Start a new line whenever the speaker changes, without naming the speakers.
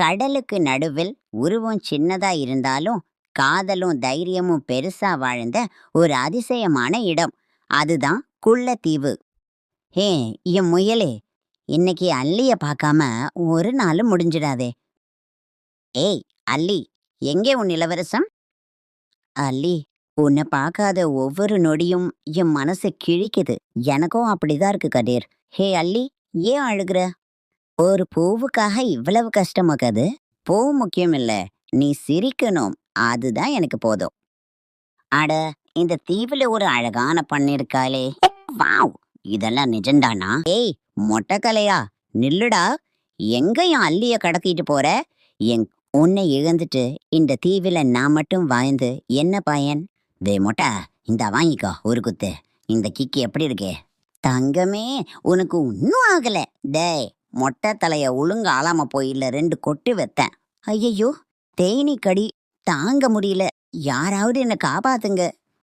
கடலுக்கு நடுவில் உருவம் சின்னதா இருந்தாலும் காதலும் தைரியமும் பெருசா வாழ்ந்த ஒரு அதிசயமான இடம். அதுதான் குள்ளத்தீவு. ஹே, என் முயலே, இன்னைக்கு அல்லிய பார்க்காம ஒரு நாளும் முடிஞ்சிடாதே. ஏய் அல்லி, எங்கே உன் இளவரசம்? அல்லி, உன்னை பார்க்காத ஒவ்வொரு நொடியும் என் மனசு கிழிக்குது. எனக்கும் அப்படிதான் இருக்கு கதிர். ஹே அல்லி, ஏன் அழுகுற? ஒரு பூவுக்காக இவ்வளவு கஷ்டமாக்காது. பூ முக்கியம் இல்ல, நீ சிரிக்கணும். அதுதான் எனக்கு போதும். அட, இந்த தீவுல ஒரு அழகான பண்ணு இருக்காளே. வாவ், இதெல்லாம் நிஜம்தானா? ஏய் மொட்டைக்கலையா, நில்லுடா. எங்க என் அல்லிய கடத்திட்டு போற? என் உன்னை இழந்துட்டு இந்த தீவுல நான் மட்டும் வாழ்ந்து என்ன பயன்? வே மொட்டை, இந்த வாங்கிக்கோ ஒரு குத்து. இந்த கிக்கி எப்படி இருக்கே? தங்கமே, உனக்கு ஒன்னும் ஆகல. டேய், மொட்டை தலைய ஒழுங்க ஆளாம போயில 2 கொட்டு வைத்தேன். ஐயையோ, தேனீ கடி தாங்க முடியல. யாராவது என்ன காப்பாத்துங்க.